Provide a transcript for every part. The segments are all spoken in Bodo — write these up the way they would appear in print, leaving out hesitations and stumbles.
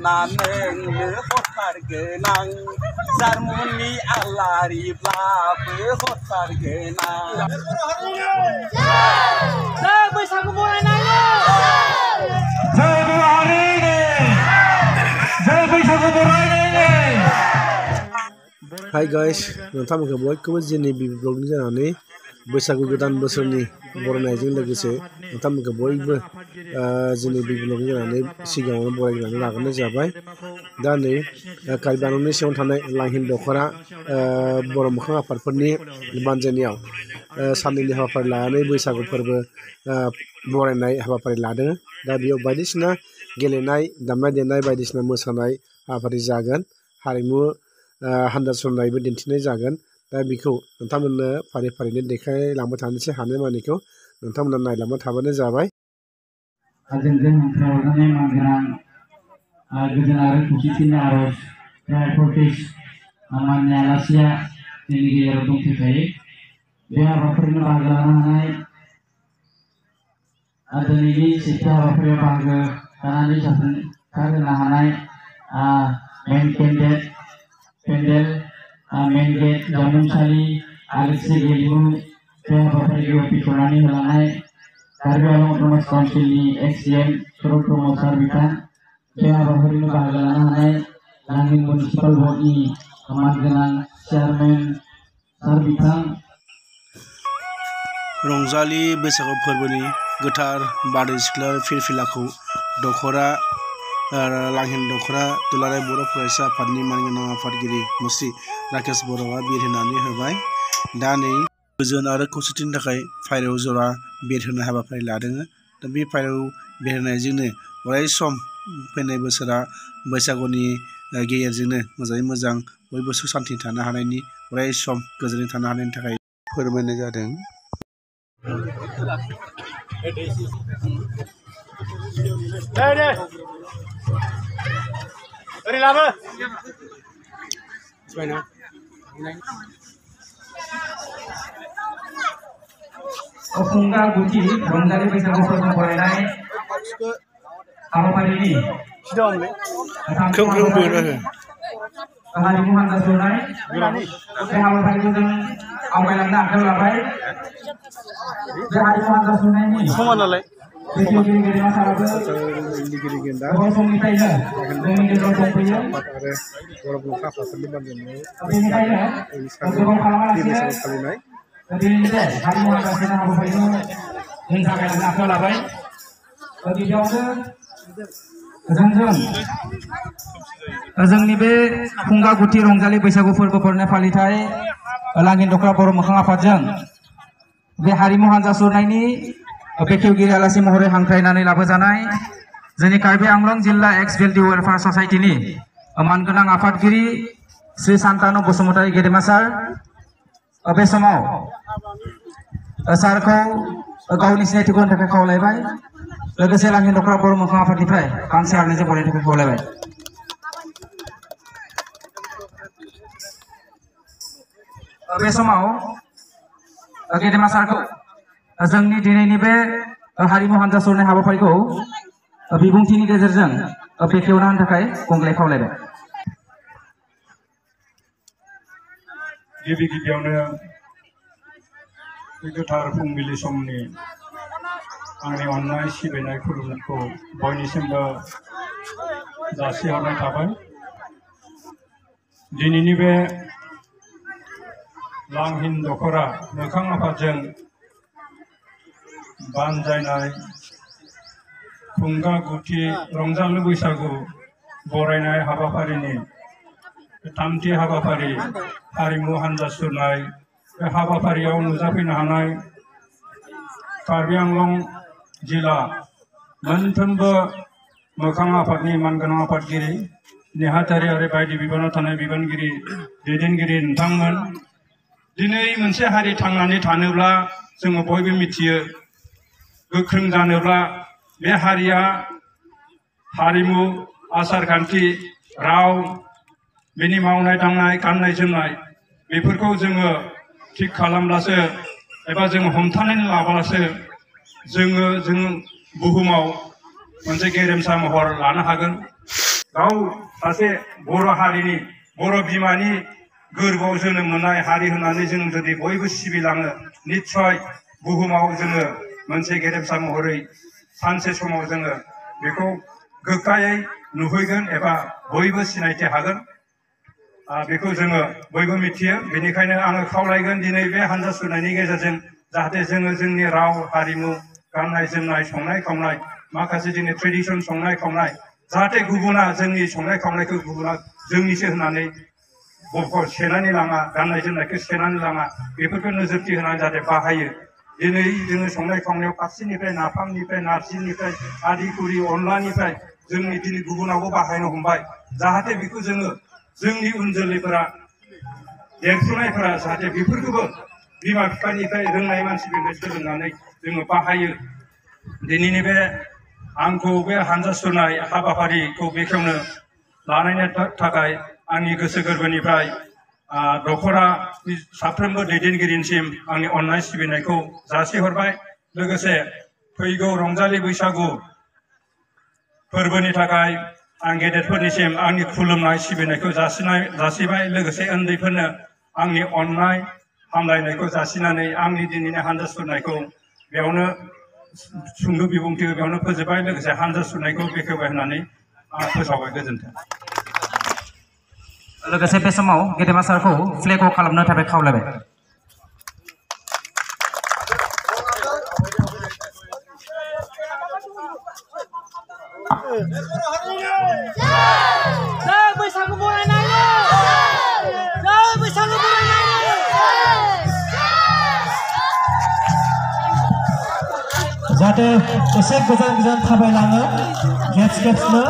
Naneng lehotar genang Zarmuni alari blab lehotar genang Jai Baisagu Borainai Jai Hari ini Jai Baisagu Borainai Hai guys, नोंथांमोनखौ बयखौबो जोंनि ब्लगनि जानानै बैसागु गोदान बोसोरनि बरायनायजों लोगोसे नोंथांमोनखौ बयबो जोंनि ब्लगनि जानानै सिगाङावनो बरायग्रोनानै लाग्रोनाय जाबाय। दा नै कार्बि आंलंनि सिङाव थानाय लांहिन दख'रा बर' मोखां आफादफोरनि बानजायनायाव साननैनि हाबाफारि लानानै बैसागु फोरबो बरायनाय हाबाफारि लादों। दा बेयाव बायदिसिना गेलेनाय दामनाय देनाय बायदिसिना मोसानाय हाबाफारि जागोन हारिमु हान्जा सुरनायबो दिन्थिनाय जागोन। दा बेखौ नोंथांमोननो फारि फारिनो देखायलांबाय थानोसै हानायमानिखौ नोंथांमोना नायलांबाय थाबानो जाबाय। जोंजों हांख्रायहरनानै मानगोनां गोजोन आरो खौसेथिनि आरज प्रटेस्ट माननि आलासिया जोंनि गेजेराव दंफैखायो। बे हाबाफारिनो बाहागो लानो हानाय दिनैनि सेथि हाबाफारियाव बाहागो लानानै जाफुंसार होनो हानाय मेन पेन्डेल मेन गेट जामुंसालि आलासि गेलेमु बे हाबाफारिखौ बेखेवनानै होलांनाय कार्बि आंलं अट'नमास काउन्सिलनि एक्स-CM सुरत ब्रह्म सार बिथां बे हाबाफारिनो बाहागो लानो हानाय लांहिन मिउनिसिपाल बर्डनि मानगोनां चेयारमेन सार बिथां रंजालि बैसागु फोरबोनि गोथार बारदै सिख्ला फिरफिलाखौ दख'रा लांहिन दख'रा दुलाराय बर' फरायसा आफादनि मानगोनां आफादगिरि मुस्रि राकेश बर'आ बिर होनानै होबाय। दा नै गोजोन आरो खौसेथिनि थाखाय फारौ जरा बेरहोनाय हाबाफारि लादों। दा बे फारौ बेरहोनायजोंनो अराय सम फैनाय बोसोरा बैसागुनि गेजेरजोंनो मोजाङै मोजां बयबो सुख सान्थि थानो हानायनि अराय सम गोजोनै थानो हानायनि थाखाय फोरमायनाय जादों। Fungga Guci Ronggali बैसागु फोरबो बरायनाय हाबाफारिनि हारिमु हान्जा सुरनाय बे हाबाफारिखौ जों आवगायलांनो आखायाव लाबाय। बे हारिमु हान्जा सुरनायनि बेखेवगिरि गेदेमा साराबो गोबाव समनिफ्रायनो जोंनि गेजेराव दंफैयो। बेनिखायनो गोबां खालामालासिनो दिनैनि बे हारिमु हान्जा सुरनाय हाबाफारिखौ जों जागायलांनो आखायाव लाबाय। गिबियावनो जोंनि बे फुंगा गुथि रंजालि बैसागु फोरबो बरायनाय फालिथाय लांहिन दख'रा बर' मोखां आफादजों बे हारिमु हान्जा सुरनायनि बेखेवगिरि आलासि महरै हांख्रायनानै लाबोजानाय जोंनि कार्बि आंलं जिल्ला एक्स भेल्डि वेलफेयार ससाइटिनि मानगोनां आफादगिरि श्री सान्तानु बसुमतारी गेदेमा सार बे समाव सारखौ गावनि सिनायथिखौ होनो थाखाय खावलायबाय। लोगोसे लांहिन दख'रा बर' मोखां आफादनिफ्राय गांसे आर'नाइजों बरायनो थाखाय खावलायबाय। बे समाव गेदेमा सारखौ जोंनि दिनैनि बे हारिमु हान्जा सुरनाय हाबाफारिखौ बिबुंथिनि गेजेरजों बेखेवना होनो थाखाय गंग्लाय खावलायबाय। गिबियावनो गोथार फुंबिलि समनि आंनि अननाय सिबिनाय खुलुमनायखौ बयनिसिमबो जासिहरनाय थाबाय। दिनैनि बे लांहिन दख'रा मोखां आफादजों बानजायनाय फुंगा गुथि रंजालु बैसागु बरायनाय हाबाफारिनि थामथि हाबाफारि हारिमु हान्जा सुरनाय बे हाबाफारियाव नुजाफैनो हानाय कार्बि आंलं जिल्ला मोनफ्रोमबो मोखां आफादनि मानगोनां आफादगिरि नेहाथारि आरो बायदि बिबानाव थानाय बिबानगिरि दैदेनगिरि नोंथांमोन दिनै मोनसे हारि थांनानै थानोब्ला जोङो बयबो मिथियो गोख्रों जानोब्ला बे हारिया हारिमु आसार खान्थि राव बिनि मावनाय दांनाय गाननाय जोमनाय बेफोरखौ जोङो थिग खालामब्लासो एबा जों हमथानानै लाब्लासो जों बुहुमाव मोनसे गेरेमसा महर लानो हागोन। गाव सासे बर' हारिनि बर' बिमानि गोरबोआव जोनोम मोननाय हारि होननानै जों जुदि बयबो सिबिलाङो निस्सय बुहुमाव जोङो मोनसे गेरेमसा महरै सानसे समाव जोङो बेखौ गोग्गायै नुहैगोन एबा बयबो सिनायथि हागोन। बेखौ जोङो बयबो मिथियो। बेनिखायनो आङो खावलायगोन दिनै बे हानजा सुरनायनि गेजेरजों जाहाथे जोङो जोंनि राव हारिमु गाननाय जोमनाय संनाय खावनाय माखासे जोंनि ट्रेडिसन संनाय खावनाय जाहाथे गुबुना जोंनि संनाय खावनायखौ गुबुना जोंनिसो होननानै सेनानै लाङा गाननाय जोमनायखौ सेनानै लाङा बेफोरखौ नोजोरथि होनानै जाहाथे बाहायो। दिनै जोङो संनाय खावनायाव फारसेनिफ्राय नाफामनिफ्राय नारजिनिफ्राय आदि खुरि अनलानिफ्राय जोंनि दिनै गुबुनावबो बाहायनो हमबाय जाहाथे बेखौ जोङो जोंनि उन जोलैफोरा देरफुनायफोरा जाहाथे बेफोरखौबो बिमा बिफानिफ्राय रोंनाय मानसिफोरनिफ्राय सोलोंनानै जोङो बाहायो। दिनैनि बे आंखौ बे हानजा सुरनाय हाबाफारिखौ बेखेवनो लानायनि थाखाय आंनि गोसो गोरबोनिफ्राय दख'रा साफ्रोमबो दैदेनगिरिनिसिम आंनि अननाय सिबिनायखौ जासिहरबाय। लोगोसे फैगौ रंजालि बैसागु फोरबोनि थाखाय आं गेदेरफोरनिसिम आंनि खुलुमनाय सिबिनायखौ जासिबाय। लोगोसे उन्दैफोरनो आंनि अननाय हामलायनायखौ जासिनानै आंनि दिनैनि हानजा सुरनायखौ बेयावनो सुंद' बिबुंथिखौ बेयावनो फोजोबबाय। लोगोसे हानजा सुरनायखौ बेखेवबाय होननानै आं फोसावबाय। गोजोन्थों। लोगोसे बे समाव गेदेमा सारखौ फ्लेग अफ खालामनो थाखाय खावलायबाय। जाहाथे एसे गोजान गोजान थाबायलाङो गेप्सनो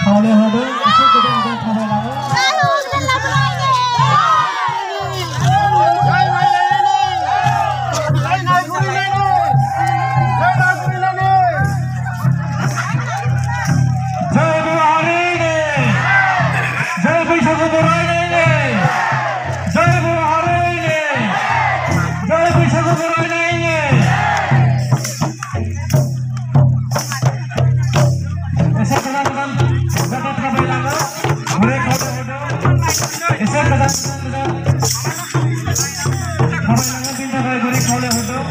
खावलायहरदों एसे गोजान गोजान थाबायलाङो। जय बर'हारिनि जय बैसागु बरायनायनि जय बर'हारिनि जय बैसागु बरायनायनि एसे गोजान गोजान जायगा थाबायलाङो हरै खावलायहरदों एसे गोजान गोजान थाबायलाङो बिनि थाखाय हरै खावलायहरदों।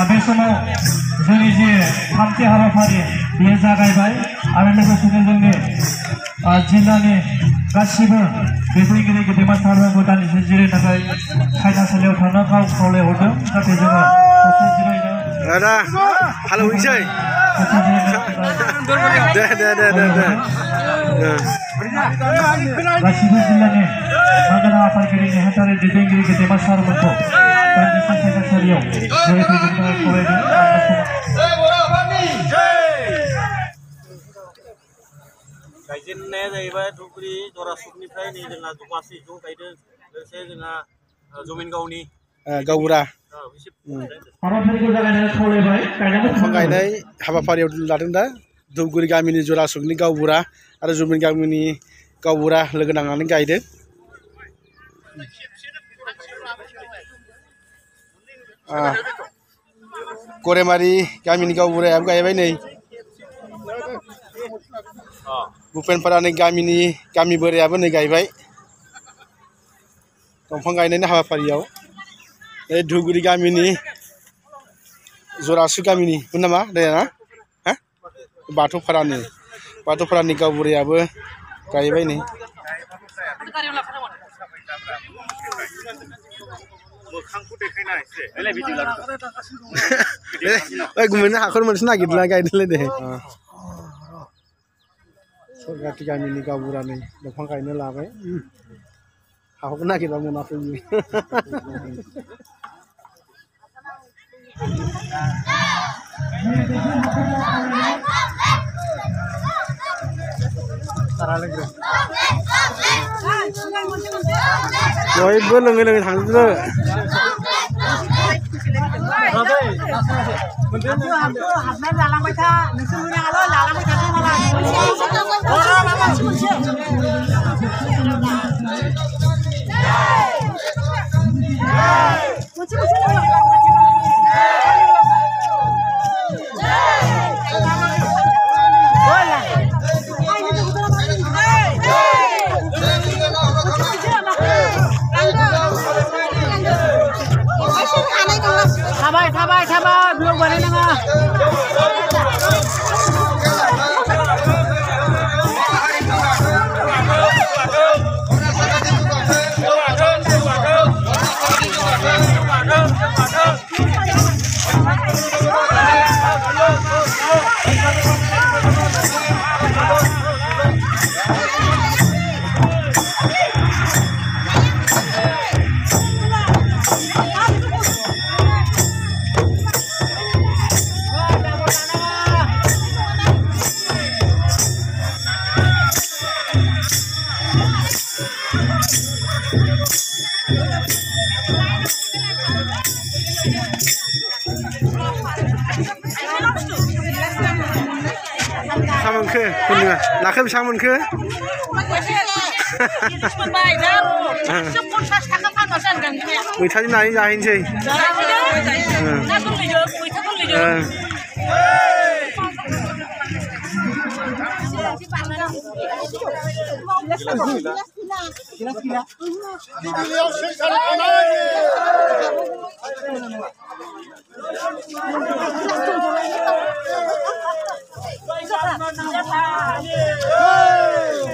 बे समाव जोंनि जे थामथि हाबाफारि बेयो जागायबाय आरो लोगोसेनो जोंनि जिल्लानि गासिबो दैदेनगिरि गेदेमा सारफोरखौ दान्दिसे जिरायनो थाखाय सायनासालियाव थांनो खावलायहरदों जाहाथे जोङो दसे जिरायनो हालेवहैसै गासिबो जिल्लानि हानजा आफादगिरि नेहाथारि दैदेनगिरि गेदेमा सारफोरखौ दान्दिसे सायनासालियाव जिरायफैनो थाखाय खावलायदों। गायजेननाया जाहैबाय धुबुरी जरासुकनिफ्राय नै जोंहा दमासि ज' गायदों। लोगोसे जोंहा जमिनगावनि गावबुरा दंफां गायनाय हाबाफारियाव लादों दा धुबुरी गामिनि जरासुकनि गावबुरा आरो जुमिन गामिनि गावबुरा लोगो नांनानै गायदों। गरेमारि गामिनि गावबुरायाबो गायबाय नै भुपेनपारानि गामि बोरायाबो नै गायबाय दंफां गायनायनि हाबाफारियाव। बे धुबुरी गामिनि जरासुक गामिनिमोन नामा दाया ना बाथौपारानि गावबुरायाबो गायबाय नै। गुमैनो हाखर मोनसे नागिरला गायदोंलै दे। सरगाति गामिनि गावबुरा नै दंफां गायनो लाबाय हाखौबो नागिरबा मोनाखै। बयबो लोङै लोङै थांजोबो हाबनानै जालांबाय था नोंसोर मोनाङाल' जालांबाय थादों मालाय थाबाय ब्लग बानायनाङा सामोनखो होनो नाखो बेसां मोनखो मैथाजों नाजों जाहैनोसै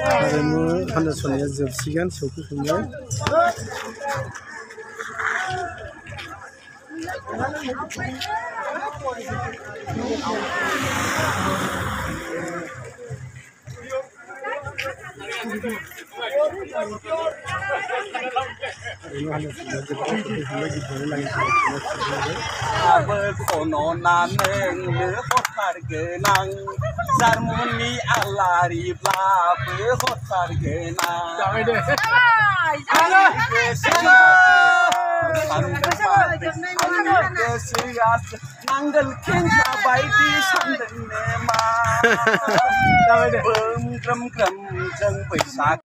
हारिमु हान्जासनाया जोबसिगोन सौफैखांबाय Sarmoni alari blabe hotar gena. Nanggal kenca baiti sandene ma. Bem gram jeng paisak.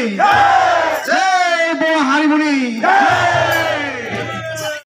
Jai